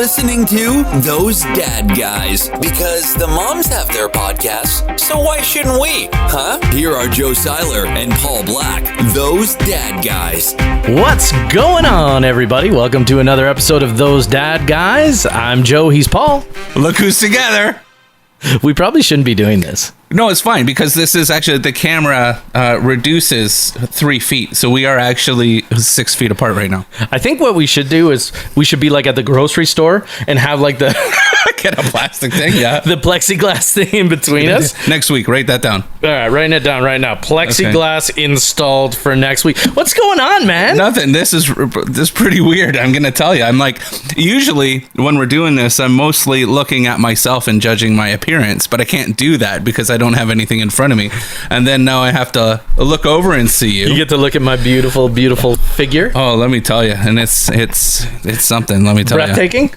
listening to Those Dad Guys, because the moms have their podcasts, so why shouldn't we? Huh? Here are Joe Seiler and Paul Black, Those Dad Guys. What's going on, everybody? Welcome to another episode of Those Dad Guys. I'm Joe, he's Paul. Look who's together. We probably shouldn't be doing this. No, it's fine because this is actually the camera reduces 3 feet. So we are actually 6 feet apart right now. I think what we should do is we should be like at the grocery store and have like the Get a plastic thing, yeah. the plexiglass thing in between us. Next week, write that down. All right, writing it down right now. Plexiglass installed for next week. What's going on, man? Nothing. This is pretty weird. I'm going to tell you. I'm like, usually when we're doing this, I'm mostly looking at myself and judging my appearance, but I can't do that because I don't have anything in front of me. And then now I have to look over and see you. You get to look at my beautiful, beautiful figure. Oh, let me tell you. And it's something, let me tell you. Breathtaking.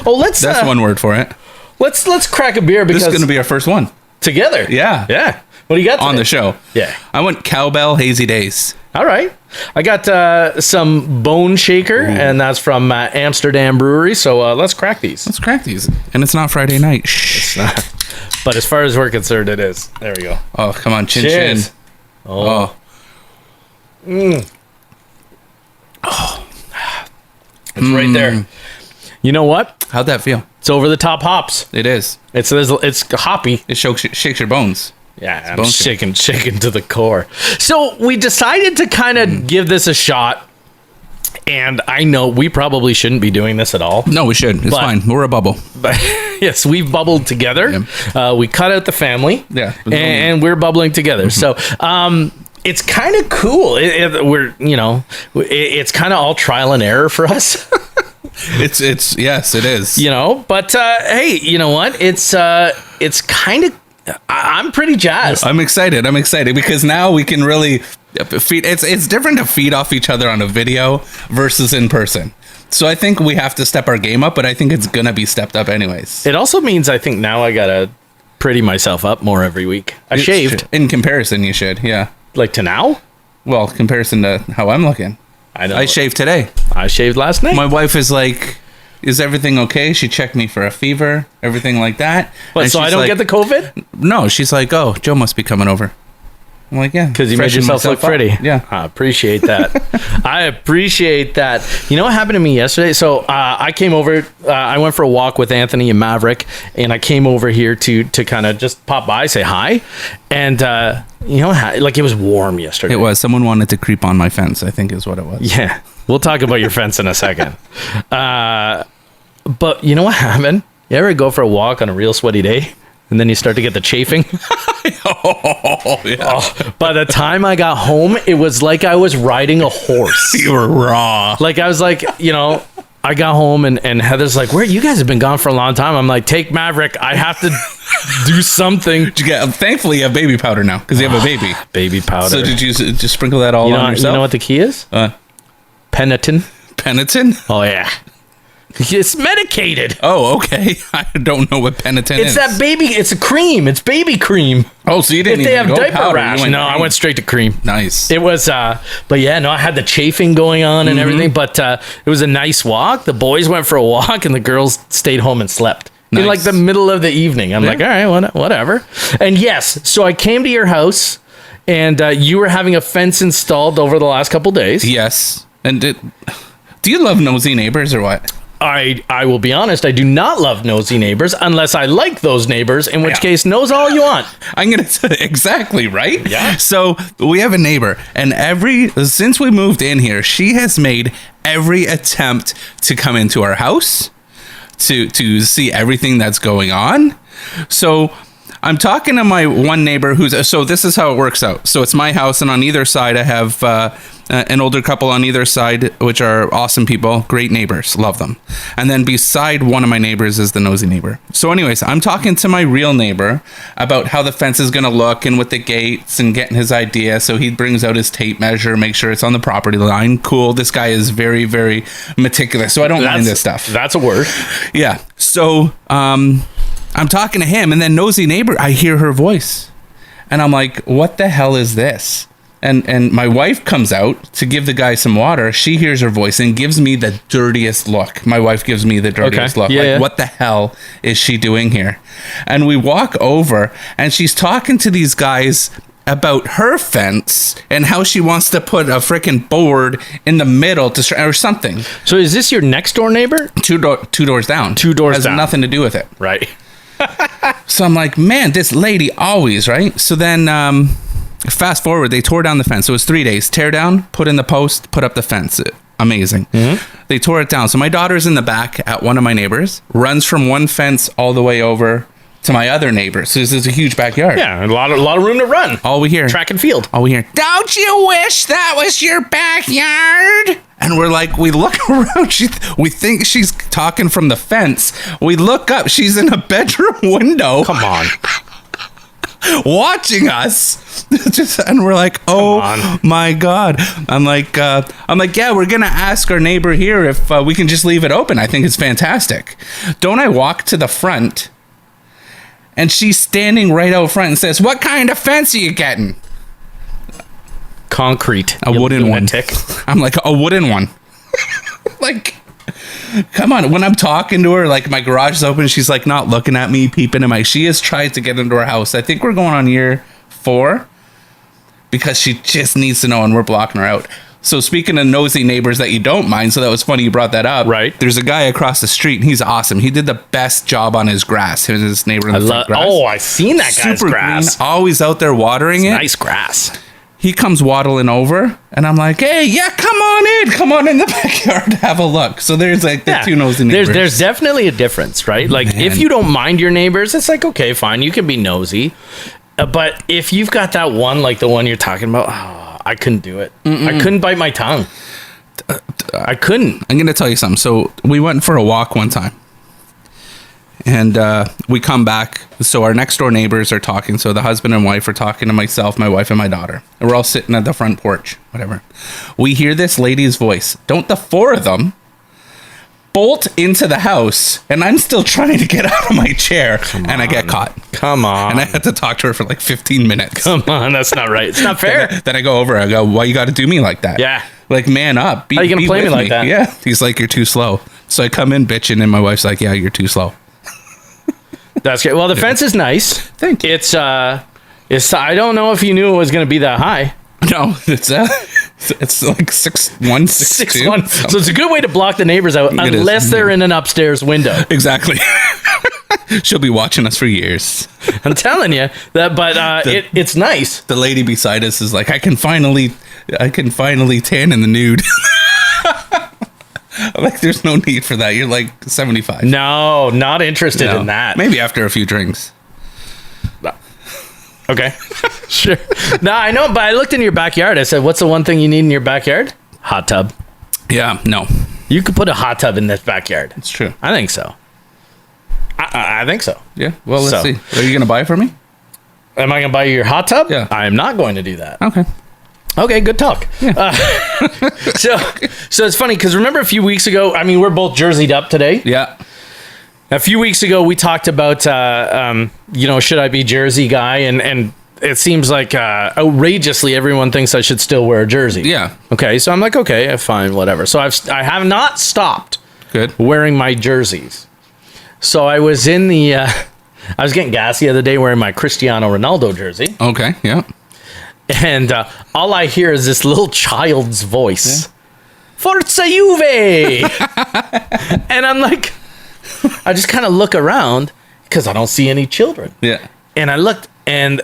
Oh, That's one word for it. Let's crack a beer because This is going to be our first one. Together. Yeah. Yeah. What do you got today? On the show. Yeah. I went Cowbell Hazy Days. All right. I got some Bone Shaker, and that's from Amsterdam Brewery. So let's crack these. Let's crack these. And it's not Friday night. Shh. It's not. But as far as we're concerned, it is. There we go. Oh, come on. Chin Cheers. chin. Oh. Oh. It's right there. You know what? How'd that feel? It's over the top hops. It is. It's hoppy. It shakes your bones. Yeah, I'm bone shaking to the core. So we decided to kind of give this a shot. And I know we probably shouldn't be doing this at all. No, we should. It's fine. We're a bubble. But yes, we've bubbled together. Yeah. We cut out the family. Yeah. And we're bubbling together. So it's kind of cool. It's kind of all trial and error for us. It's yes, it is. But hey, you know what? It's kind of. I'm pretty jazzed. I'm excited because now we can really feed. It's different to feed off each other on a video versus in person. So I think we have to step our game up, but I think it's gonna be stepped up anyways. It also means I think now I gotta pretty myself up more every week. I shaved. In comparison, you should. Yeah. Like to now? Well, comparison to how I'm looking. I know. I shaved today. I shaved last night. My wife is like, is everything okay? She checked me for a fever, everything like that. What, so I don't get the COVID? No, she's like, oh, Joe must be coming over. I'm like, yeah. Because you made yourself look pretty. Yeah. I appreciate that. I appreciate that. You know what happened to me yesterday? So I came over, I went for a walk with Anthony and Maverick, and I came over here to kind of just pop by, say hi. And, like it was warm yesterday. It was. Someone wanted to creep on my fence, I think is what it was. Yeah. We'll talk about your fence in a second. But you know what happened? You ever go for a walk on a real sweaty day? And then you start to get the chafing. Oh, yeah. Oh, by the time I got home, it was like I was riding a horse. You were raw. Like I was like, I got home and Heather's like, where you guys have been gone for a long time. I'm like, take Maverick. I have to do something. Thankfully, you have baby powder now because you have a baby. Baby powder. So did you just sprinkle that all on yourself? You know what the key is? Penitin. Penitin? Oh, yeah. It's medicated. Oh, okay. I don't know what Penitin is. It's that baby. It's a cream. It's baby cream. Oh, so you didn't if they have go diaper powder, rash. No, I went straight to cream. Nice. It was, but yeah, no, I had the chafing going on and everything, but it was a nice walk. The boys went for a walk and the girls stayed home and slept. Nice. In like the middle of the evening. I'm like, all right, whatever. And yes, so I came to your house and you were having a fence installed over the last couple days. Yes. And do you love nosy neighbors or what? I will be honest, I do not love nosy neighbors unless I like those neighbors, in which case, nose all you want. I'm going to say exactly, right? Yeah. So we have a neighbor, and since we moved in here, she has made every attempt to come into our house to see everything that's going on. So I'm talking to my one neighbor so this is how it works out. So it's my house, and on either side I have an older couple on either side, which are awesome people, great neighbors, love them. And then beside one of my neighbors is the nosy neighbor. So anyways, I'm talking to my real neighbor about how the fence is going to look and with the gates and getting his idea. So he brings out his tape measure, make sure it's on the property line. Cool. This guy is very, very meticulous. So I don't mind this stuff. That's a word. Yeah. So I'm talking to him, and then nosy neighbor, I hear her voice. And I'm like, what the hell is this? And my wife comes out to give the guy some water. She hears her voice and gives me the dirtiest look. My wife gives me the dirtiest look. Yeah. What the hell is she doing here? And we walk over, and she's talking to these guys about her fence and how she wants to put a freaking board in the middle or something. So is this your next door neighbor? Two doors down. 2 doors Has down. nothing to do with it. Right. So I'm like, man, this lady always, right? So then fast forward, they tore down the fence. So it was 3 days. Tear down, put in the post, put up the fence. Amazing. They tore it down. So my daughter's in the back at one of my neighbors, runs from one fence all the way over to my other neighbor. So this is a huge backyard. Yeah, a lot of room to run. All we hear. Track and field. All we hear. Don't you wish that was your backyard? And we're like, we look around. We think she's talking from the fence. We look up. She's in a bedroom window. Come on. Watching us. And we're like, oh my God. I'm like, yeah, we're going to ask our neighbor here if we can just leave it open. I think it's fantastic. Don't I walk to the front? And she's standing right out front and says, what kind of fence are you getting? Concrete. A wooden one. Tick. I'm like, a wooden one. Like, come on. When I'm talking to her, like my garage is open, she's like not looking at me, peeping in my. She has tried to get into our house. I think we're going on year 4 because she just needs to know, and we're blocking her out. So speaking of nosy neighbors that you don't mind, so that was funny you brought that up. Right. There's a guy across the street, and he's awesome. He did the best job on his grass. His neighbor in the front grass. Oh, I've seen that guy's Super grass. green, always out there watering it. Nice grass. He comes waddling over, and I'm like, hey, yeah, come on in the backyard to have a look. So there's like the two nosy neighbors. There's definitely a difference, right? Like if you don't mind your neighbors, it's like, okay, fine, you can be nosy. But if you've got that one, like the one you're talking about, I couldn't do it. I couldn't bite my tongue. I couldn't. I'm going to tell you something. So we went for a walk one time. And we come back. So our next door neighbors are talking. So the husband and wife are talking to myself, my wife, and my daughter. And we're all sitting at the front porch, whatever. We hear this lady's voice. Don't the 4 of them bolt into the house, and I'm still trying to get out of my chair, and I get caught. Come on. And I had to talk to her for like 15 minutes. Come on, that's not right. It's not fair. Then I go over, I go, why you got to do me like that? Yeah. Like, man up. How you going to play me like that? Yeah. He's like, you're too slow. So I come in bitching, and my wife's like, yeah, you're too slow. That's great. Well, the fence is nice. Thank you. It's I don't know if you knew it was going to be that high. No, it's like 6'1", 6'2". 6'1". So it's a good way to block the neighbors out, unless they're in an upstairs window. Exactly. She'll be watching us for years. I'm telling you that, but it's nice. The lady beside us is like, I can finally tan in the nude. I'm like, there's no need for that. You're like 75. No, not interested in that. Maybe after a few drinks. Okay. Sure. No, I know, but I looked in your backyard. I said, what's the one thing you need in your backyard? Hot tub. Yeah, no. You could put a hot tub in this backyard. It's true. I think so. I think so. Yeah. Well, let's see. Are you going to buy it for me? Am I going to buy you your hot tub? Yeah. I am not going to do that. Okay. Okay, good talk. Yeah. So it's funny because remember a few weeks ago, I mean, we're both jerseyed up today. Yeah. A few weeks ago, we talked about, should I be Jersey guy? And it seems like outrageously everyone thinks I should still wear a jersey. Yeah. Okay, so I'm like, okay, fine, whatever. So I have not stopped wearing my jerseys. So I was in I was getting gas the other day wearing my Cristiano Ronaldo jersey. Okay, yeah. And all I hear is this little child's voice. Yeah. Forza Juve! And I'm like, I just kind of look around because I don't see any children. Yeah. And I looked, and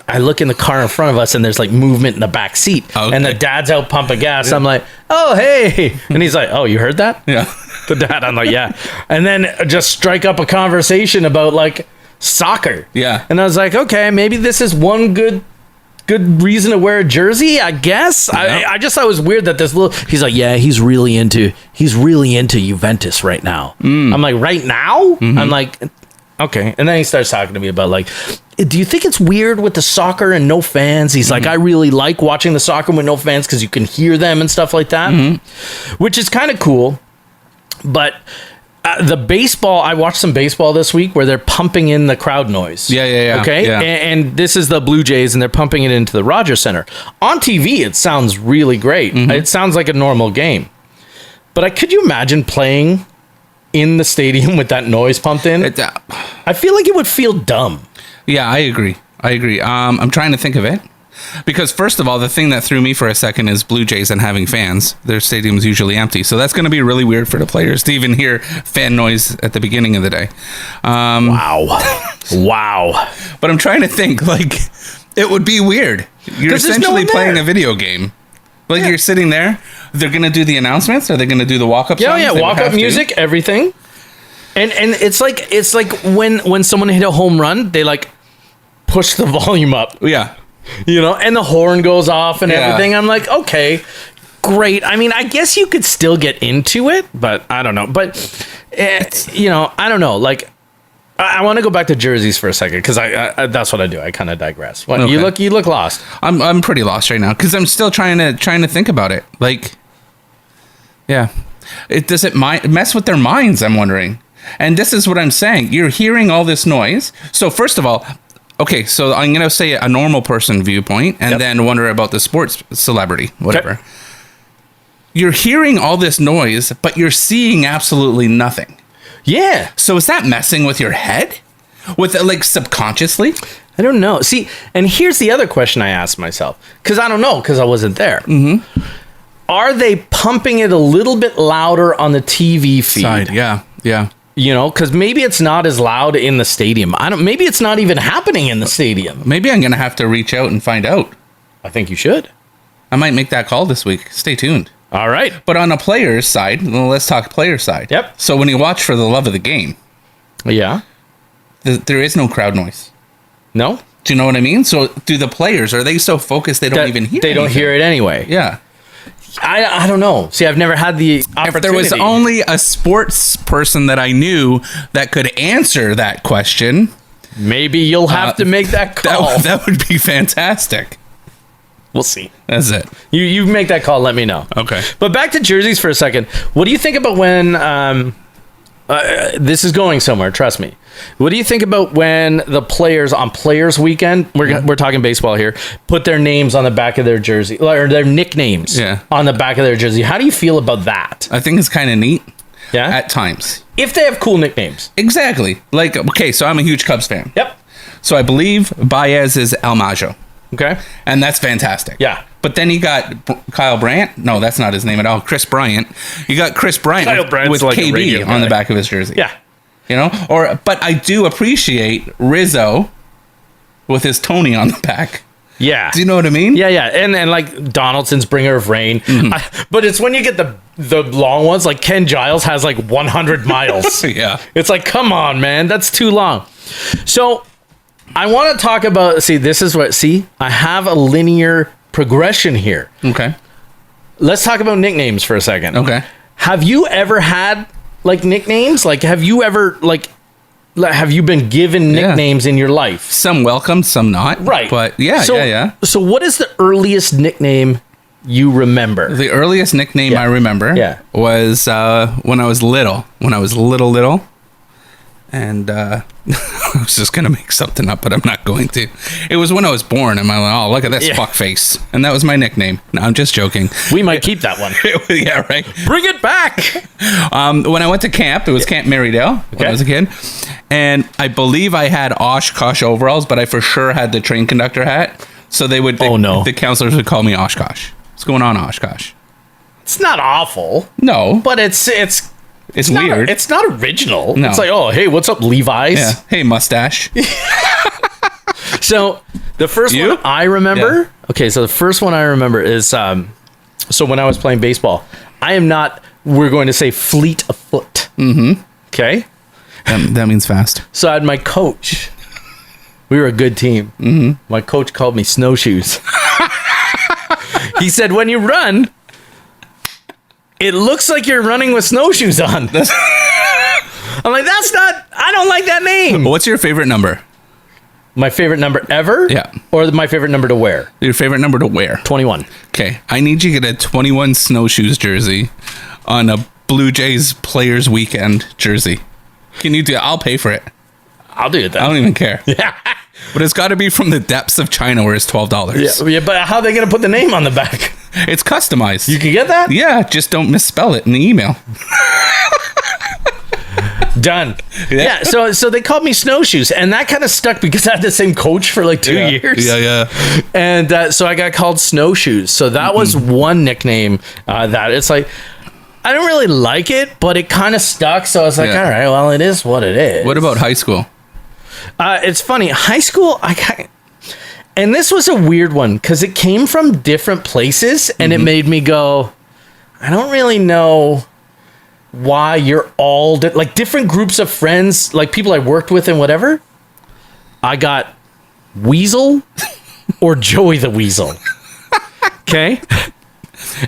I look in the car in front of us, and there's like movement in the back seat. Okay. And the dad's out pumping gas. Yeah. I'm like, oh, hey. And he's like, oh, you heard that? Yeah. The dad, I'm like, yeah. And then just strike up a conversation about like soccer. Yeah. And I was like, okay, maybe this is one good reason to wear a jersey, I guess. Yeah. I just thought it was weird that he's like, yeah, he's really into Juventus right now. I'm like, right now? Mm-hmm. I'm like, okay. And then he starts talking to me about like, do you think it's weird with the soccer and no fans? He's like, I really like watching the soccer with no fans because you can hear them and stuff like that, which is kind of cool. But the baseball, I watched some baseball this week where they're pumping in the crowd noise. Yeah. Okay. Yeah. And this is the Blue Jays, and they're pumping it into the Rogers Center. On TV, it sounds really great. It sounds like a normal game. But could you imagine playing in the stadium with that noise pumped in? I feel like it would feel dumb. Yeah, I agree. I'm trying to think of it. Because first of all, the thing that threw me for a second is Blue Jays and having fans. Their stadium's usually empty. So that's going to be really weird for the players to even hear fan noise at the beginning of the day. Wow. But I'm trying to think, like, it would be weird. You're essentially playing a video game. Like, you're sitting there. They're going to do the announcements? Are they going to do the walk-up songs? Yeah, walk-up music, everything. And it's like when someone hit a home run, they, like, push the volume up. Yeah. You know, and the horn goes off and everything. I'm like, okay, great. I mean, I guess you could still get into it, but I don't know. But, you know, I don't know. Like, I want to go back to jerseys for a second because I that's what I do. I kind of digress. What, okay. You look lost. I'm pretty lost right now because I'm still trying to think about it. Like, yeah, does it mess with their minds? I'm wondering. And this is what I'm saying. You're hearing all this noise. So first of all. Okay, so I'm going to say a normal person viewpoint and then wonder about the sports celebrity, whatever. Okay. You're hearing all this noise, but you're seeing absolutely nothing. Yeah. So is that messing with your head? With like subconsciously? I don't know. See, and here's the other question I asked myself. Because I don't know, because I wasn't there. Mm-hmm. Are they pumping it a little bit louder on the TV feed? Side, yeah. You know, because maybe it's not as loud in the stadium. Maybe it's not even happening in the stadium. Maybe I'm going to have to reach out and find out. I think you should. I might make that call this week. Stay tuned. All right. But on a player's side, let's talk player side. Yep. So when you watch for the love of the game. Yeah. There is no crowd noise. No? Do you know what I mean? So do the players, are they so focused they don't even hear it? They don't hear it anyway. Yeah. I don't know. See, I've never had the opportunity. If there was only a sports person that I knew that could answer that question, maybe you'll have to make that call. That would be fantastic. We'll see. That's it. You make that call. Let me know. Okay. But back to jerseys for a second. What do you think about when this is going somewhere? Trust me. What do you think about when the players on Players Weekend, we're talking baseball here, put their names on the back of their jersey or their nicknames on the back of their jersey? How do you feel about that? I think it's kind of neat. Yeah. At times. If they have cool nicknames. Exactly. Like, okay, so I'm a huge Cubs fan. Yep. So I believe Baez is El Majo. Okay. And that's fantastic. Yeah. But then you got Kyle Bryant. No, that's not his name at all. Chris Bryant. You got Chris Bryant with like KB on the back of his jersey. Yeah. You know? But I do appreciate Rizzo with his Tony on the back. Yeah. Do you know what I mean? Yeah. And like Donaldson's Bringer of Rain. Mm-hmm. But it's when you get the long ones, like Ken Giles has like 100 miles. Yeah. It's like, come on, man. That's too long. So I want to talk about, I have a linear progression here. Okay. Let's talk about nicknames for a second. Okay. Have you ever had like nicknames? Like, have you been given nicknames in your life? Some welcome, some not. Right. But yeah. So what is the earliest nickname you remember? The earliest nickname I remember was when I was little. When I was little. And I was just going to make something up, but I'm not going to. It was when I was born. And I'm like, oh, look at this fuckface. And that was my nickname. No, I'm just joking. We might keep that one. Yeah, right. Bring it back. When I went to camp, it was Camp Marydale when I was a kid. And I believe I had Oshkosh overalls, but I for sure had the train conductor hat. So the counselors would call me Oshkosh. What's going on, Oshkosh? It's not awful. No. But it's weird. It's not original. No. It's like, oh, hey, what's up, Levi's? Yeah. Hey, mustache. So the first one I remember. Yeah. Okay, so the first one I remember is so when I was playing baseball. We're going to say fleet of foot. Mm-hmm. Okay. That means fast. So I had my coach. We were a good team. Mm-hmm. My coach called me Snowshoes. He said, when you run, it looks like you're running with snowshoes on. I'm like, I don't like that name. What's your favorite number? My favorite number ever? Yeah. Or my favorite number to wear? Your favorite number to wear? 21. Okay. I need you to get a 21 Snowshoes jersey on a Blue Jays Players Weekend jersey. Can you do it? I'll pay for it. I'll do it then. I don't even care. Yeah. But it's got to be from the depths of China where it's $12. Yeah, but how are they going to put the name on the back? It's customized. You can get that? Yeah, just don't misspell it in the email. Done. Yeah. So they called me Snowshoes, and that kind of stuck because I had the same coach for like 2 years. Yeah. And so I got called Snowshoes. So that was one nickname that it's like, I don't really like it, but it kind of stuck. So I was like, all right, well, it is what it is. What about high school? It's funny. High school, and this was a weird one because it came from different places, and it made me go, I don't really know why you're all like different groups of friends, like people I worked with and whatever. I got Weasel or Joey the Weasel. Okay.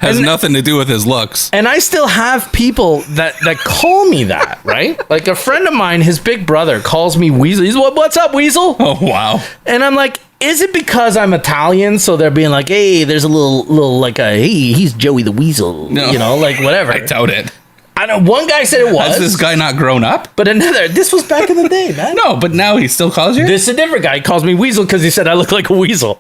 Has nothing to do with his looks. And I still have people that call me that, right? Like a friend of mine, his big brother calls me Weasel. He's what's up, Weasel? Oh, wow. And I'm like, is it because I'm Italian? So they're being like, hey, there's a little like hey, he's Joey the Weasel. No. You know, like whatever. I doubt it. I know one guy said it was. Has this guy not grown up? But this was back in the day, man. No, but now he still calls you? This is a different guy. He calls me Weasel because he said I look like a weasel.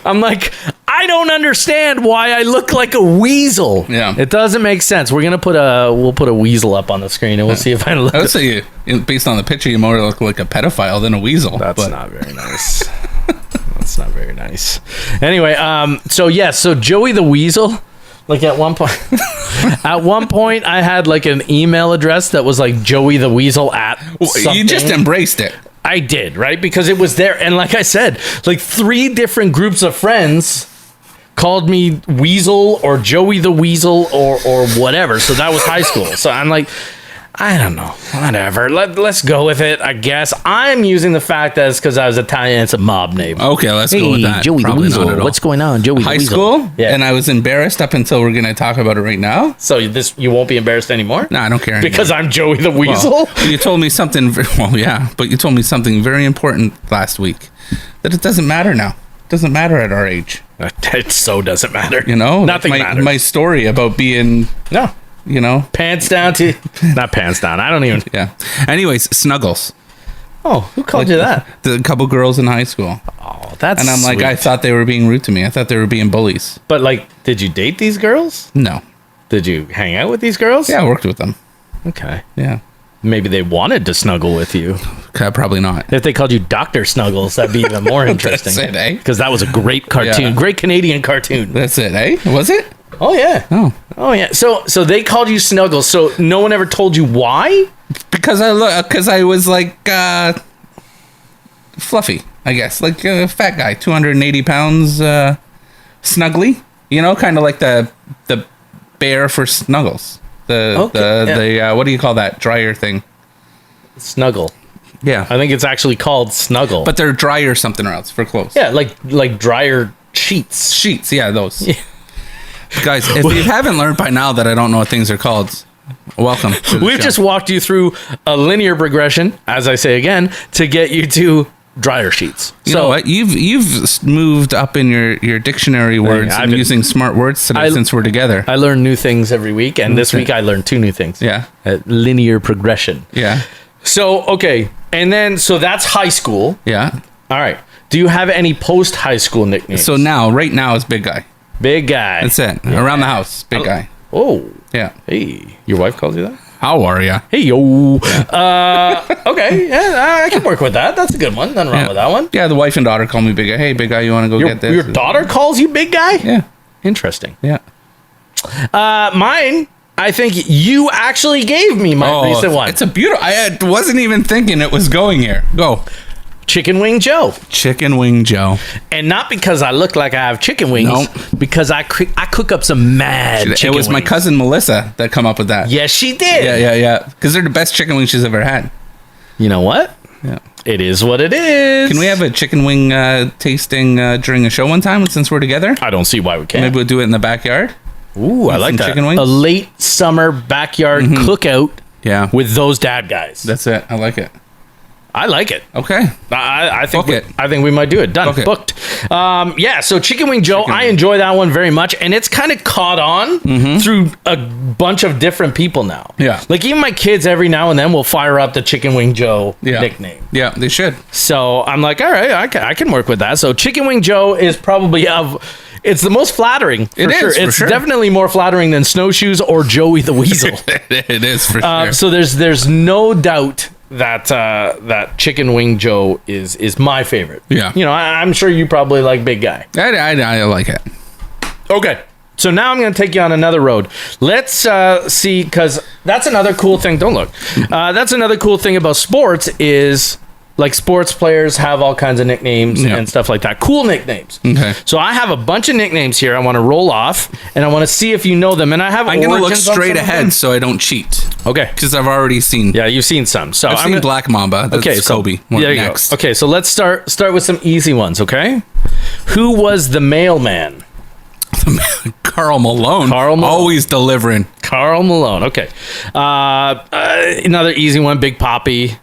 I'm like, I don't understand why I look like a weasel. Yeah. It doesn't make sense. We'll put a weasel up on the screen and we'll see if I look. I would say based on the picture, you more look like a pedophile than a weasel. That's not very nice. That's not very nice. Anyway, so Joey the Weasel. Like at one point, I had like an email address that was like Joey the Weasel at something. You just embraced it. I did, right? Because it was there. And like I said, like 3 different groups of friends called me Weasel or Joey the Weasel or whatever. So that was high school. So I'm like, I don't know. Whatever. Let's go with it, I guess. I'm using the fact that it's because I was Italian. It's a mob name. Okay, let's go with that. Joey Probably the Weasel. What's going on, Joey the High Weasel? school? Yeah. And I was embarrassed up until we're going to talk about it right now. So you won't be embarrassed anymore? No, I don't care anymore. Because I'm Joey the Weasel? Well, you told me something, but you told me something very important last week. That it doesn't matter now. It doesn't matter at our age. It so doesn't matter. You know? Nothing matters. My story about being... No. You know? Pants down to... Not pants down. I don't even... Yeah. Anyways, Snuggles. Oh, who called you that? The couple girls in high school. Oh, that's And I'm like, sweet. I thought they were being rude to me. I thought they were being bullies. But like, did you date these girls? No. Did you hang out with these girls? Yeah, I worked with them. Okay. Yeah. Maybe they wanted to snuggle with you. Probably not. If they called you Dr. Snuggles, that'd be even more interesting. That's it, eh? Because that was a great cartoon. Yeah. Great Canadian cartoon. That's it, eh? Was it? Oh, yeah. Oh, yeah. So they called you Snuggles. So no one ever told you why? because I was like fluffy, I guess, like a fat guy, 280 pounds, snuggly. You know, kind of like the bear for Snuggles. The what do you call that dryer thing? Snuggle. Yeah, I think it's actually called Snuggle. but they're dryer something or else for clothes. yeah, like dryer sheets. Sheets, yeah, those. Yeah. Guys, if you haven't learned by now that I don't know what things are called, welcome to the We've show. just walked you through a linear progression, as I say again, to get you to dryer sheets. You know what? You've moved up in your dictionary words I've and been- using smart words today since we're together. I learn new things every week, and this week I learned 2 new things. Yeah. Linear progression. Yeah. So, okay. And then, so that's high school. Yeah. All right. Do you have any post-high school nicknames? So right now is big guy. Big guy. That's it. Yeah. Around the house, big guy. Oh. Yeah. Hey. Your wife calls you that? How are ya? Hey, yo. Okay. Yeah, I can work with that. That's a good one. Nothing wrong with that one. Yeah, the wife and daughter call me big guy. Hey, big guy, you want to go get this? Your daughter calls you big guy? Yeah. Interesting. Yeah. Mine, I think you actually gave me my recent one. It's a beautiful. I wasn't even thinking it was going here. Go. Chicken Wing Joe. Chicken Wing Joe. And not because I look like I have chicken wings, Nope. because I cook up some mad chicken It was my wings. cousin Melissa that come up with that. Yes, she did. Yeah. Because they're the best chicken wings she's ever had. You know what? Yeah. It is what it is. Can we have a chicken wing tasting during a show one time since we're together? I don't see why we can't. Maybe we'll do it in the backyard. Ooh, I With like some that. chicken wings? A late summer backyard cookout Yeah. with those dad guys. That's it. I like it. I like it. Okay. I think Book it. I think we might do it. Done. Book it. Booked. Yeah. So Chicken Wing Joe, I enjoy that one very much, and it's kind of caught on through a bunch of different people now. Yeah. Like even my kids every now and then will fire up the Chicken Wing Joe nickname. Yeah, they should. So I'm like, all right, I can work with that. So Chicken Wing Joe is probably it's the most flattering. For sure. It's definitely more flattering than Snowshoes or Joey the Weasel. It is for sure. So there's no doubt that Chicken Wing Joe is my favorite. Yeah. You know, I'm sure you probably like Big Guy. I like it. Okay. So now I'm going to take you on another road. Let's see, because that's another cool thing. Don't look. That's another cool thing about sports is like sports players have all kinds of nicknames and stuff like that. Cool nicknames. Okay. So I have a bunch of nicknames here I want to roll off, and I want to see if you know them. And I'm going to look straight ahead so I don't cheat. Okay. Because I've already seen. Yeah, you've seen some. So I've seen Black Mamba. That's Kobe. There you go. Okay, so let's start with some easy ones, okay? Who was the mailman? Karl Malone. Always delivering. Karl Malone. Okay. Another easy one, Big Papi.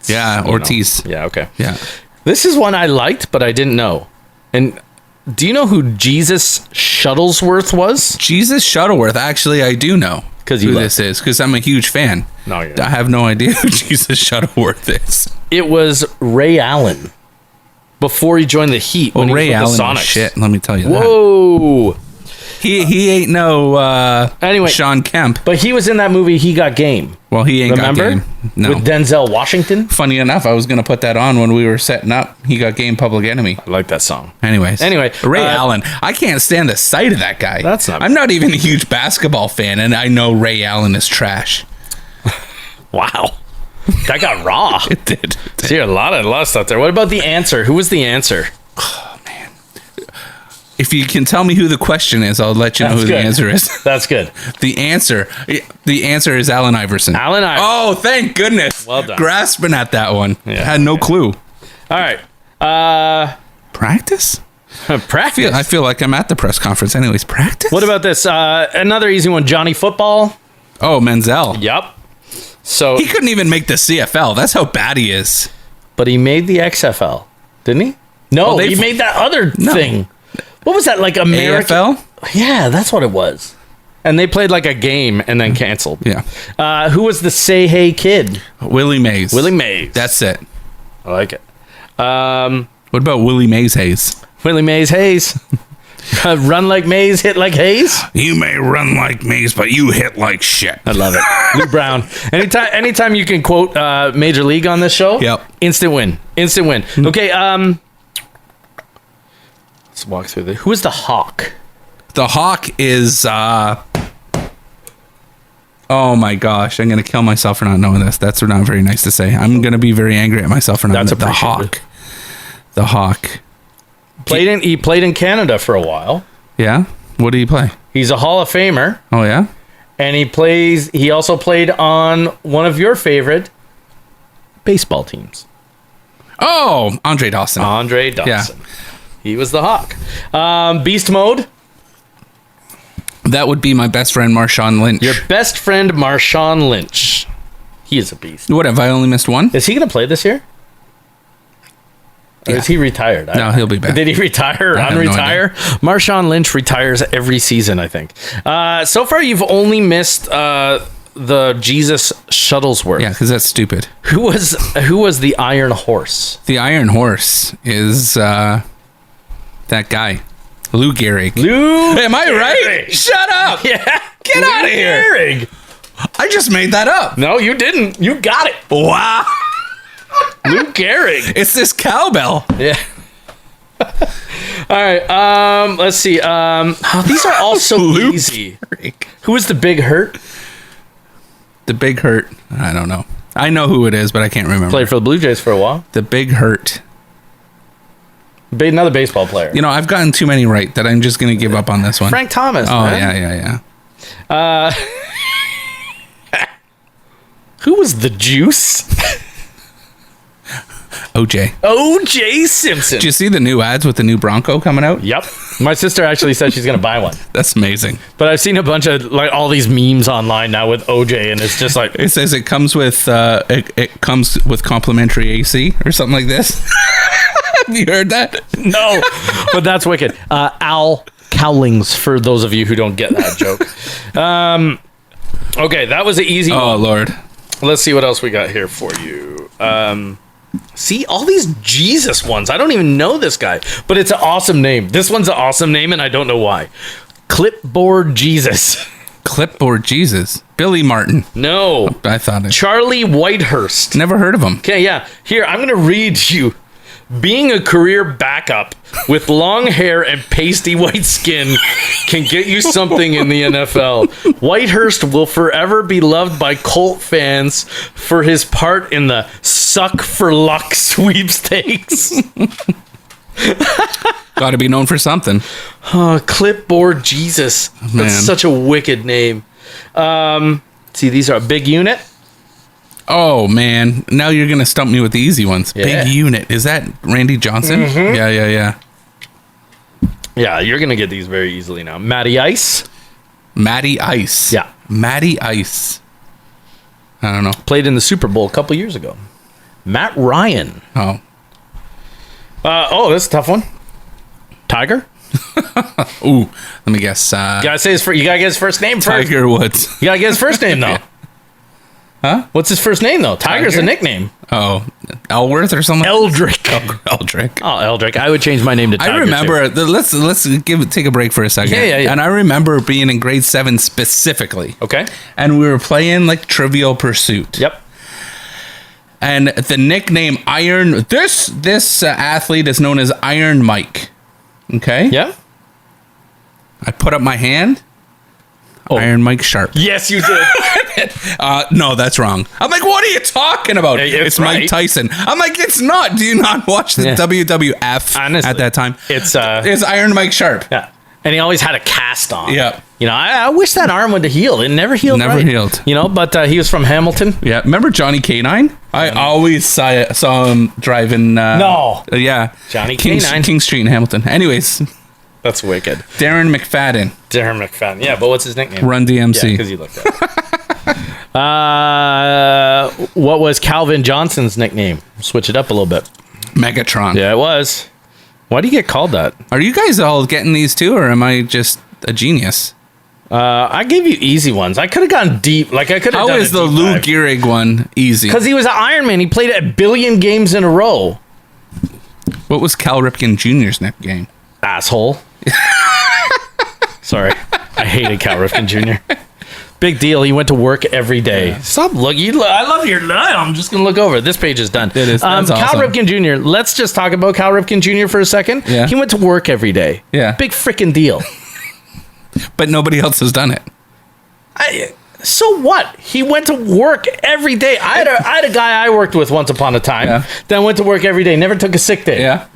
Yeah, Ortiz. Yeah, okay. Yeah. This is one I liked, but I didn't know. And do you know who Jesus Shuttlesworth was? Jesus Shuttleworth. Actually, I do know who this is because I'm a huge fan. No, you're not. I have no idea who Jesus Shuttleworth is. It was Ray Allen before he joined the Heat. When Ray he was with Allen the Sonics. shit. Let me tell you Whoa. that. He ain't no anyway, Sean Kemp. But he was in that movie, He Got Game. Well, he ain't got game. No. With Denzel Washington. Funny enough, I was going to put that on when we were setting up He Got Game, Public Enemy. I like that song. Anyway, Ray Allen. I can't stand the sight of that guy. I'm not even a huge basketball fan, and I know Ray Allen is trash. Wow. That got raw. It did. See, a lot of stuff there. What about The Answer? Who was The Answer? Oh, man. If you can tell me who the question is, I'll let you know who the answer is. That's good. The answer is Allen Iverson. Allen Iverson. Oh, thank goodness. Well done. Grasping at that one. Yeah. Had no clue. All right. Practice? Practice. I feel like I'm at the press conference. Anyways, practice? What about this? Another easy one. Johnny Football. Oh, Menzel. Yep. So he couldn't even make the CFL. That's how bad he is. But he made the XFL, didn't he? No, he made that other thing. What was that, like American? AFL? Yeah, that's what it was. And they played like a game and then canceled. Yeah. Who was the Say Hey Kid? Willie Mays. Willie Mays. That's it. I like it. What about Willie Mays Hayes? Willie Mays Hayes. Run like Mays, hit like Hayes. You may run like Mays, but you hit like shit. I love it. Lou Brown. Anytime you can quote Major League on this show, instant win. Instant win. Okay, let's walk through this. Who is the Hawk? The Hawk is oh my gosh, I'm gonna kill myself for not knowing this. That's not very nice to say. I'm gonna be very angry at myself for not knowing the Hawk. The Hawk. He played in Canada for a while. Yeah? What did he play? He's a Hall of Famer. Oh yeah? And he also played on one of your favorite baseball teams. Oh, Andre Dawson. Andre Dawson. Yeah. He was the Hawk. Beast Mode. That would be my best friend, Marshawn Lynch. Your best friend, Marshawn Lynch. He is a beast. What, have I only missed one? Is he going to play this year? Or is he retired? No, he'll be back. Did he retire or unretire? Marshawn Lynch retires every season, I think. So far, you've only missed the Jesus Shuttlesworth. Yeah, because that's stupid. Who was the Iron Horse? The Iron Horse is that guy. Lou Gehrig. Am I right? Shut up! Yeah, get out of here! Gehrig. I just made that up. No, you didn't. You got it. Wow. Lou Gehrig. It's this cowbell. Yeah. All right. Let's see. These are all so easy. Gehrig. Who is the Big Hurt? The Big Hurt. I don't know. I know who it is, but I can't remember. Played for the Blue Jays for a while. The Big Hurt. Another baseball player. You know, I've gotten too many right that I'm just going to give up on this one. Frank Thomas. Oh, man. yeah. Who was the Juice? OJ. O.J. Simpson. Did you see the new ads with the new Bronco coming out? Yep. My sister actually said she's going to buy one. That's amazing. But I've seen a bunch of like all these memes online now with OJ, and it's just like It says it comes with it comes with complimentary AC or something like this. Have you heard that? no, but that's wicked. Al Cowlings, for those of you who don't get that joke. Okay, that was an easy one. Oh Lord. Let's see what else we got here for you. See, all these Jesus ones. I don't even know this guy, but it's an awesome name. This one's an awesome name, and I don't know why. Clipboard Jesus. Clipboard Jesus. Billy Martin. No. I thought it. Charlie Whitehurst. Never heard of him. Okay, yeah. Here, I'm going to read you. Being a career backup with long hair and pasty white skin can get you something in the NFL. Whitehurst will forever be loved by Colt fans for his part in the Suck for Luck sweepstakes. Got to be known for something. Clipboard Jesus. Man. That's such a wicked name. See, these are a big unit. Oh man, now you're gonna stump me with the easy ones. Yeah. Big unit. Is that Randy Johnson? Mm-hmm. Yeah. Yeah, you're going to get these very easily now. Matty Ice. Matty Ice. Yeah. Matty Ice. I don't know. Played in the Super Bowl a couple years ago. Matt Ryan. Oh. That's a tough one. Tiger. Ooh. Let me guess. You gotta get his first name first. Tiger Woods. You gotta get his first name though. Yeah. Huh? What's his first name though? Tiger's Tiger? a nickname. Oh, Elworth or something. Eldrick. Eldrick. Oh, Eldrick. I would change my name to Tiger. I remember. Let's take a break for a second. Yeah. And I remember being in grade 7 specifically. Okay. And we were playing like Trivial Pursuit. Yep. And the nickname Iron. This athlete is known as Iron Mike. Okay. Yeah. I put up my hand. Oh. Iron Mike Sharp. Yes, you did. No, that's wrong. I'm like, what are you talking about? It's Mike right. Tyson. I'm like, it's not. Do you not watch the WWF Honestly, at that time? It's Iron Mike Sharp. yeah. And he always had a cast on. Yeah. You know, I wish that arm would have healed. It never healed. Never right. healed. You know, but he was from Hamilton. Yeah. Remember Johnny K9? I always saw him driving. No. Yeah. Johnny King's, K9. King Street in Hamilton. Anyways, That's wicked. Darren McFadden. Darren McFadden. Yeah, but what's his nickname? Run DMC. Yeah, because you looked at it. What was Calvin Johnson's nickname? Switch it up a little bit. Megatron. Yeah, it was. Why do you get called that? Are you guys all getting these too, or am I just a genius? I gave you easy ones. I could have gone deep. Like I could have How done is the Lou Gehrig one easy? Because he was an Iron Man. He played a billion games in a row. What was Cal Ripken Jr.'s nickname? Asshole. Sorry. I hated Cal Ripken Jr. Big deal. He went to work every day. Yeah. Stop looking. I love your line. I'm just going to look over. This page is done. It is. That's Cal awesome. Ripken Jr. Let's just talk about Cal Ripken Jr. for a second. Yeah. He went to work every day. Yeah. Big freaking deal. But nobody else has done it. So what? He went to work every day. I had a guy I worked with once upon a time that went to work every day. Never took a sick day. Yeah.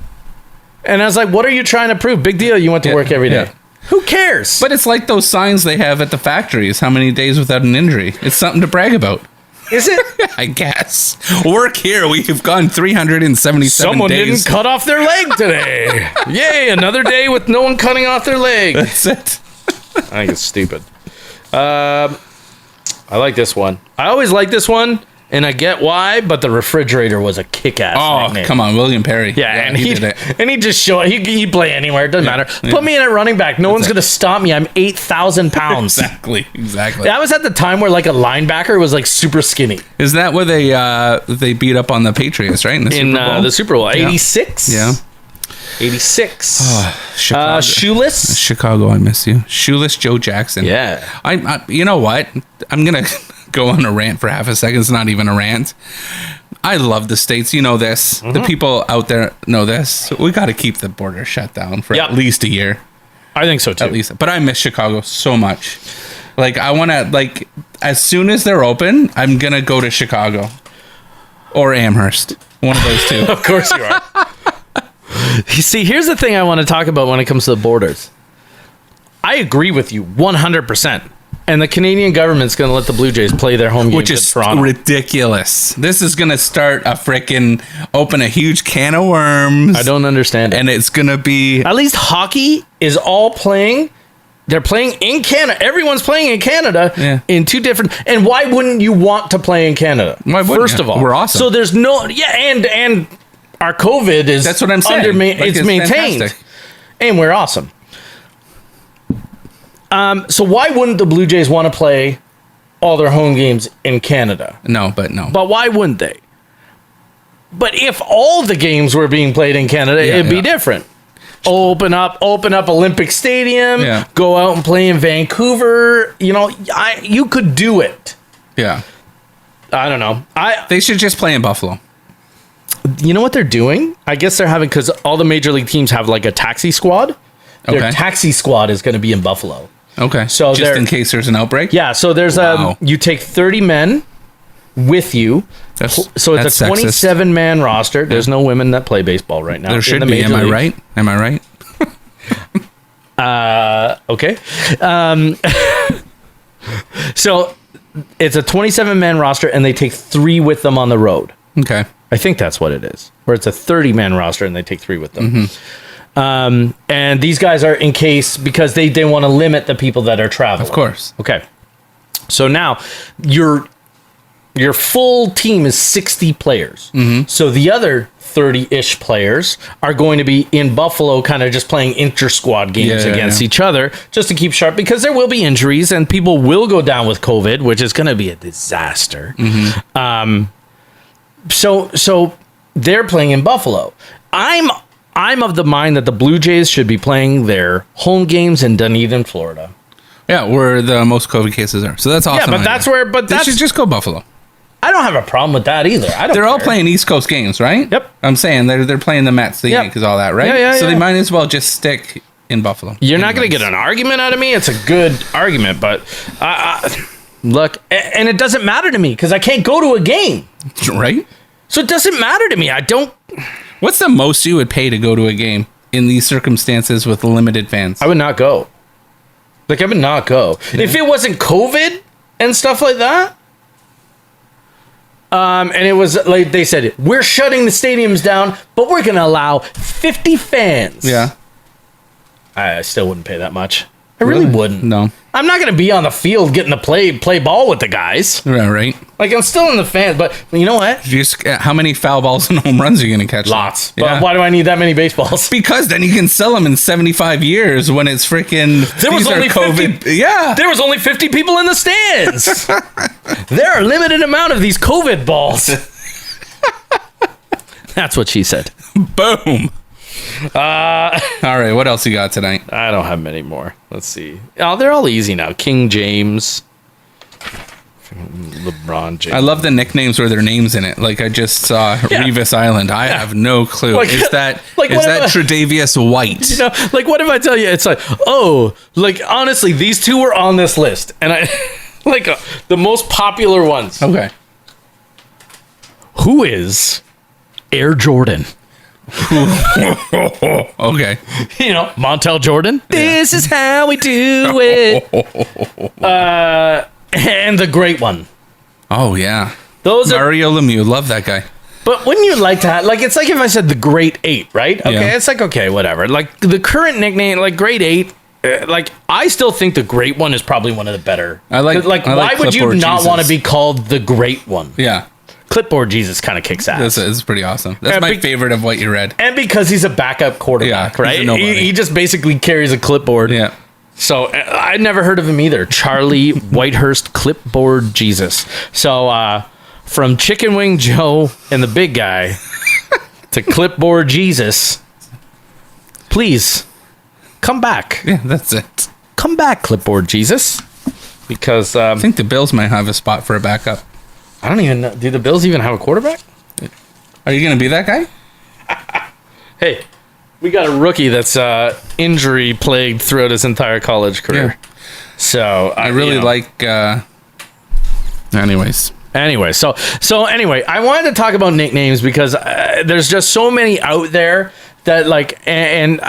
And I was like, what are you trying to prove? Big deal. You went to work every day. Yeah. Who cares? But it's like those signs they have at the factories. How many days without an injury? It's something to brag about. Is it? I guess. Work here. We've gone 377 Someone days. didn't cut off their leg today. Yay, another day with no one cutting off their leg. That's it. I think it's stupid. I like this one. I always like this one, and I get why, but the refrigerator was a kick-ass nickname. Come on, William Perry. Yeah, and he did it. And he just show it. He'd play anywhere. It doesn't matter. Put me in at running back. No one's going to stop me. I'm 8,000 pounds. Exactly. That was at the time where like a linebacker was like super skinny. Is that where they beat up on the Patriots, right? In The Super Bowl. 86? Yeah. 86. Chicago. Shoeless? Chicago, I miss you. Shoeless Joe Jackson. Yeah. I you know what? I'm going to go on a rant for half a second. It's not even a rant. I love the States. You know this. The people out there know this. We got to keep the border shut down for at least a year. I think so too. At least. But I miss Chicago so much. Like, I want to, like, as soon as they're open, I'm going to go to Chicago. Or Amherst. One of those two. Of course you are. You see, here's the thing I want to talk about when it comes to the borders. I agree with you 100%. And the Canadian government's going to let the Blue Jays play their home games Which is in Toronto. ridiculous. This is going to start open a huge can of worms. I don't understand it. And it's going to be... At least hockey is all playing. They're playing in Canada. Everyone's playing in Canada in two different... And why wouldn't you want to play in Canada? Why wouldn't First you? of all. We're awesome. So there's no... Yeah, and our COVID is... That's what I'm saying. It's maintained. Fantastic. And we're awesome. So why wouldn't the Blue Jays want to play all their home games in Canada? No. But why wouldn't they? But if all the games were being played in Canada, it'd be different. Open up Olympic Stadium. Yeah. Go out and play in Vancouver. You could do it. Yeah. I don't know. They should just play in Buffalo. You know what they're doing? I guess they're having, because all the major league teams have like a taxi squad. Their taxi squad is going to be in Buffalo. Okay. So just in case there's an outbreak? Yeah. So there's you take 30 men with you. So it's a 27-man roster. There's no women that play baseball right now. There should be. Am I right? Okay. So it's a 27-man roster, and they take 3 with them on the road. Okay. I think that's what it is. Where it's a 30-man roster, and they take 3 with them. And these guys are in case, because they want to limit the people that are traveling. Of course. Okay. So now your full team is 60 players. So the other 30-ish players are going to be in Buffalo, kind of just playing inter-squad games against each other, just to keep sharp, because there will be injuries and people will go down with COVID, which is going to be a disaster. So they're playing in Buffalo. I'm of the mind that the Blue Jays should be playing their home games in Dunedin, Florida. Yeah, where the most COVID cases are. So that's awesome. Yeah, but that's where. But they should just go Buffalo. I don't have a problem with that either. They're all playing East Coast games, right? Yep. I'm saying they're playing the Mets, the Yankees, all that, right? Yeah. So they might as well just stick in Buffalo. You're not going to get an argument out of me. It's a good argument, but look, and it doesn't matter to me because I can't go to a game, right? So it doesn't matter to me. I don't. What's the most you would pay to go to a game in these circumstances with limited fans? I would not go. I would not go. Yeah. If it wasn't COVID and stuff like that, and it was like they said, we're shutting the stadiums down, but we're going to allow 50 fans. Yeah. I still wouldn't pay that much. I really wouldn't. No. I'm not going to be on the field getting to play ball with the guys. Yeah, right. I'm still in the fans, but you know what? How many foul balls and home runs are you going to catch? Lots. Yeah. But why do I need that many baseballs? Because then you can sell them in 75 years when it's freaking... There was only COVID. 50. Yeah. There was only 50 people in the stands. There are a limited amount of these COVID balls. That's what she said. Boom. All right, what else you got tonight? I don't have many more. Let's see. Oh, they're all easy now. King James, LeBron James. I love the nicknames where their names in it. Like I just saw Revis Island. I have no clue. Like, is that Tre'Davious White? You know, like what if I tell you? It's like, oh, like honestly, these two were on this list, and I like the most popular ones. Okay. Who is Air Jordan? Okay. You know, Montel Jordan. Yeah. This is how we do it. And the great one. Oh, yeah. Those Mario Lemieux. Love that guy. But wouldn't you like to have, like, it's like if I said the Great Eight, right? Okay, yeah. It's like, okay, whatever. Like, the current nickname, like, Great Eight, like, I still think the Great One is probably one of the better. I like why would you not Jesus. Want to be called the Great One? Yeah. Clipboard Jesus kind of kicks ass. This is pretty awesome. That's my favorite of what you read. And because he's a backup quarterback, right? He just basically carries a clipboard. Yeah. So I'd never heard of him either. Charlie Whitehurst, Clipboard Jesus. So from Chicken Wing Joe and the big guy to Clipboard Jesus, please come back. Yeah, that's it. Come back, Clipboard Jesus. Because I think the Bills might have a spot for a backup. I don't even know. Do the Bills even have a quarterback? Are you going to be that guy? Hey, we got a rookie that's injury plagued throughout his entire college career. Yeah. So I really like. Anyways, so anyway, I wanted to talk about nicknames because there's just so many out there that like and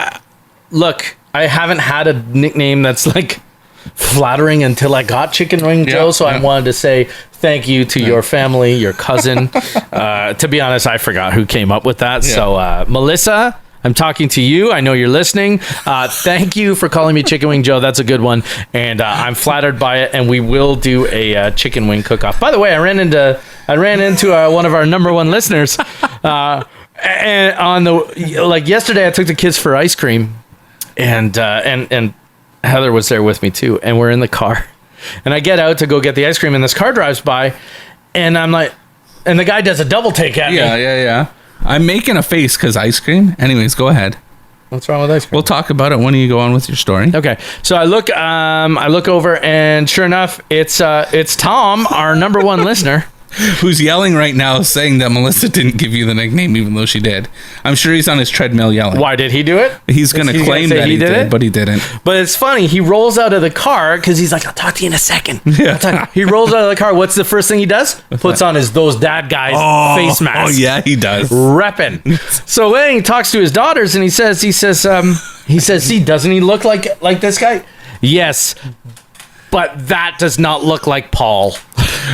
look, I haven't had a nickname that's like flattering until I got Chicken Wing Joe. So I wanted to say thank you to your family, your cousin. To be honest, I forgot who came up with that. So Melissa, I'm talking to you. I know you're listening. Thank you for calling me Chicken Wing Joe. That's a good one. And I'm flattered by it. And we will do a chicken wing cook-off. By the way, I ran into one of our number one listeners. And on the yesterday, I took the kids for ice cream, and Heather was there with me too. And we're in the car, and I get out to go get the ice cream, and this car drives by, and I'm like, and the guy does a double take at me. Yeah. I'm making a face because ice cream. Anyways, go ahead. What's wrong with ice cream? We'll talk about it when you go on with your story. Okay. So I look over, and sure enough, it's Tom, our number one listener. Who's yelling right now saying that Melissa didn't give you the nickname even though she did. I'm sure he's on his treadmill yelling. Why did he do it? He's going to claim that he did it, but he didn't. But it's funny. He rolls out of the car because he's like, I'll talk to you in a second. Yeah. He rolls out of the car. What's the first thing he does? Puts on those dad guys face masks. Oh, yeah, he does. Reppin'. So then he talks to his daughters and he says, see, doesn't he look like this guy? Yes. But that does not look like Paul.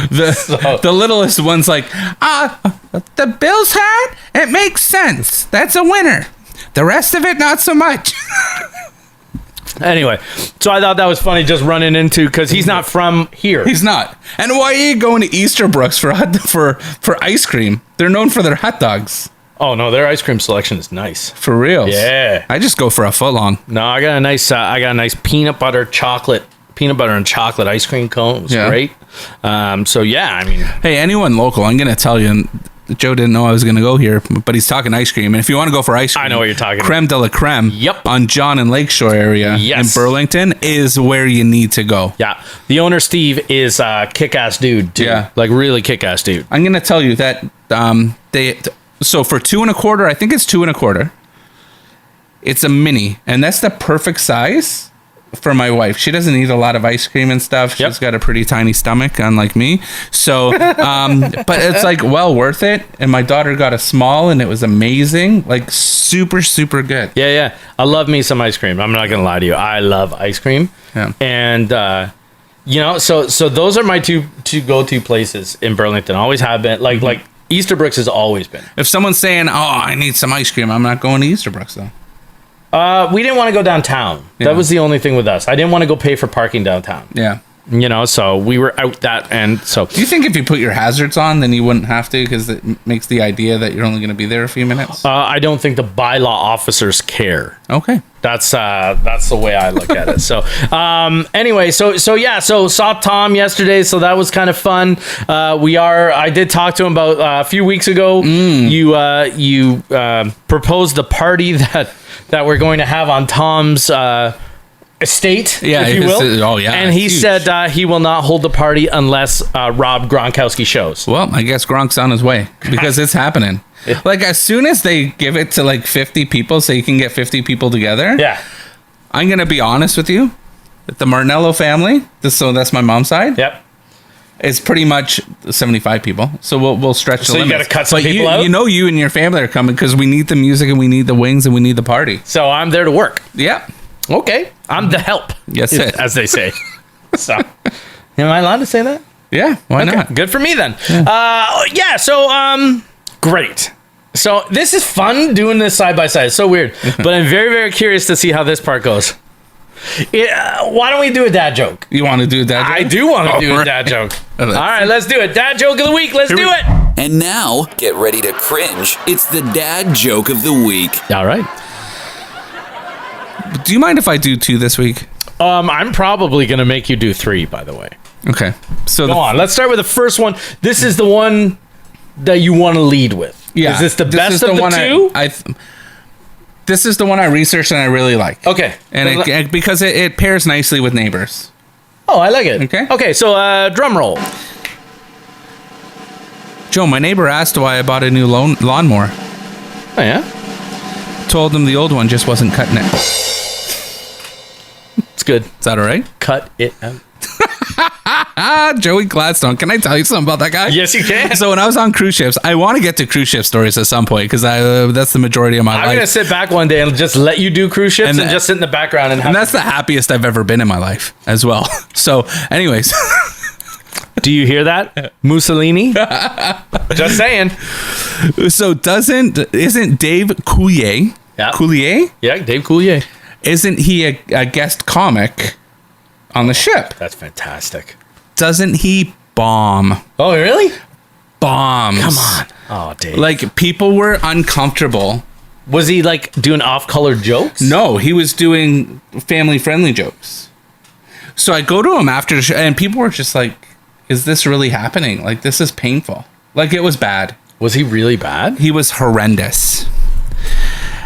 The littlest one's like, the Bills hat, it makes sense. That's a winner. The rest of it, not so much. Anyway, so I thought that was funny just running into, because he's not from here. He's not. And why are you going to Easterbrooks for ice cream? They're known for their hot dogs. Oh, no, their ice cream selection is nice. For real. Yeah. I just go for a footlong. No, I got a nice peanut butter and chocolate ice cream cone. It was great. So yeah, I mean, hey, anyone local, I'm gonna tell you, and Joe didn't know I was gonna go here, but he's talking ice cream, and if you want to go for ice cream, I know what you're talking about. Creme de la Creme. Yep. On John and Lakeshore area in Burlington is where you need to go. Yeah, the owner Steve is a kick-ass dude too. Yeah, like really kick-ass dude. I'm gonna tell you that so for $2.25, I think it's $2.25. It's a mini, and that's the perfect size for my wife. She doesn't eat a lot of ice cream and stuff. She's got a pretty tiny stomach, unlike me. So, but it's like well worth it. And my daughter got a small, and it was amazing. Like super, super good. Yeah. I love me some ice cream. I'm not gonna lie to you. I love ice cream. Yeah. And so those are my two go-to places in Burlington. Always have been. Like Easterbrooks has always been. If someone's saying, "Oh, I need some ice cream," I'm not going to Easterbrooks though. We didn't want to go downtown. Yeah. That was the only thing with us. I didn't want to go pay for parking downtown. Yeah. So we were out that, and so. Do you think if you put your hazards on, then you wouldn't have to, because it makes the idea that you're only going to be there a few minutes? I don't think the bylaw officers care. Okay. That's the way I look at it. So, anyway, so saw Tom yesterday, so that was kind of fun. I did talk to him about a few weeks ago. You proposed the party that we're going to have on Tom's estate, if you will. Oh yeah. And he said he will not hold the party unless Rob Gronkowski shows. Well, I guess Gronk's on his way, because it's happening. Yeah. Like as soon as they give it to like 50 people, so you can get 50 people together. Yeah. I'm gonna be honest with you. The Marnello family, so that's my mom's side. Yep. It's pretty much 75 people, so we'll stretch the limits. So you got to cut some people out. You and your family are coming because we need the music and we need the wings and we need the party. So I'm there to work. Yeah. Okay. I'm the help. Yes, as they say. So, am I allowed to say that? Yeah. Why not? Good for me then. Yeah. So great. So this is fun doing this side by side. It's so weird, but I'm very, very curious to see how this part goes. Why don't we do a dad joke? You want to do a dad joke? I do want to do a dad joke. All right, let's do it. Dad joke of the week. Let's do it. And now, get ready to cringe. It's the dad joke of the week. All right. Do you mind if I do 2 this week? I'm probably going to make you do 3, by the way. Okay. So go on. Let's start with the first one. This is the one that you want to lead with. Yeah. Is this the best of the 2? This is the one I researched and I really like. Okay. And because it pairs nicely with Neighbours. Oh, I like it. Okay. Okay, so drum roll. Joe, my neighbor asked why I bought a new lawnmower. Oh, yeah? Told him the old one just wasn't cutting it. It's good. Is that all right? Cut it out. Joey Gladstone. Can I tell you something about that guy? Yes, you can. So when I was on cruise ships, I want to get to cruise ship stories at some point because that's the majority of my life. I'm gonna sit back one day and just let you do cruise ships and just sit in the background and that's the happiest I've ever been in my life as well. So, anyways. Do you hear that, Mussolini? Just saying. So isn't Dave Coulier? Yeah. Coulier? Yeah, Dave Coulier. Isn't he a guest comic on the ship? That's fantastic. Doesn't he bomb? Oh, really? Bombs. Come on. Oh, Dave. Like, people were uncomfortable. Was he like doing off-color jokes? No, he was doing family-friendly jokes. So I go to him after the show, and people were just like, is this really happening? Like, this is painful. Like, it was bad. Was he really bad? He was horrendous.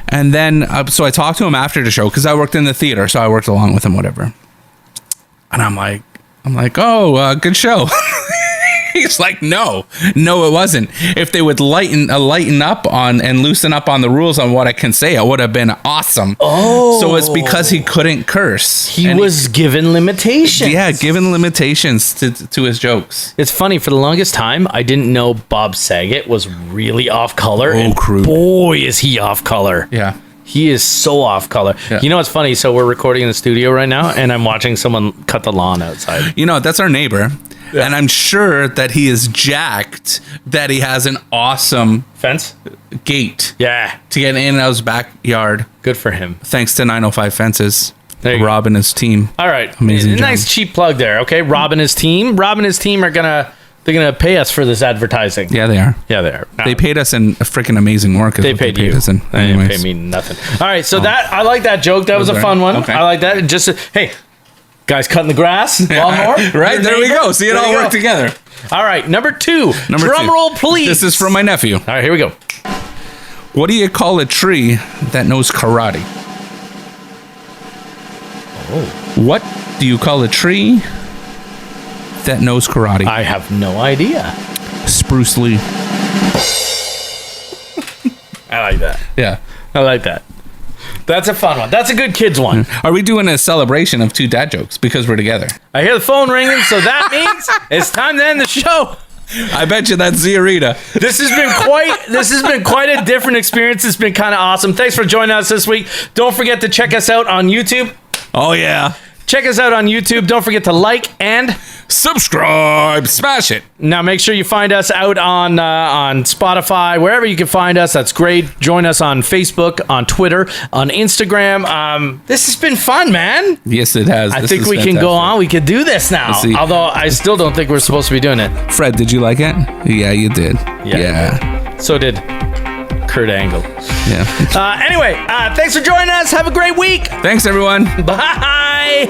And then, so I talked to him after the show because I worked in the theater, so I worked along with him, whatever. And I'm like, oh, good show. He's like, no, it wasn't. If they would lighten up on and loosen up on the rules on what I can say, it would have been awesome. Oh, so it's because he couldn't curse. He was given limitations. Yeah, given limitations to his jokes. It's funny. For the longest time, I didn't know Bob Saget was really off color. Oh, crude. Boy, is he off color. Yeah. He is so off color. Yeah. You know what's funny? So we're recording in the studio right now, and I'm watching someone cut the lawn outside. You know, that's our neighbor. Yeah. And I'm sure that he is jacked that he has an awesome Fence? gate. Yeah. To get in and out of his backyard. Good for him. Thanks to 905 Fences. There you Rob and his team. All right. Amazing job. Nice cheap plug there. Okay. Rob and his team. Rob and his team are they're gonna pay us for this advertising. Yeah, they are. Yeah, they are. They paid us in a freaking amazing work. They paid you. Us in. They didn't pay me nothing. All right. So I like that joke. That was a fun one. Okay. I like that. Just hey, guys cutting the grass. Lawnmower. Right, there we go. See it all work together. All right, number two. Drum roll, please. This is from my nephew. All right, here we go. What do you call a tree that knows karate? Oh. What do you call a tree that knows karate? I have no idea. Spruce Lee. I like that. Yeah. I like that. That's a fun one. That's a good kids one. Are we doing a celebration of two dad jokes because we're together? I hear the phone ringing, so that means it's time to end the show. I bet you that's Ziarita. This has been quite a different experience. It's been kind of awesome. Thanks for joining us this week. Don't forget to check us out on YouTube. Oh yeah. Check us out on YouTube. Don't forget to like and subscribe. Smash it. Now make sure you find us out on Spotify, wherever you can find us. That's great. Join us on Facebook, on Twitter, on Instagram. This has been fun, man. Yes, it has. I think we can go on. We could do this now. Although I still don't think we're supposed to be doing it. Fred, did you like it? Yeah, you did. Yeah. So did Kurt Angle. Yeah. Anyway, thanks for joining us. Have a great week. Thanks, everyone. Bye.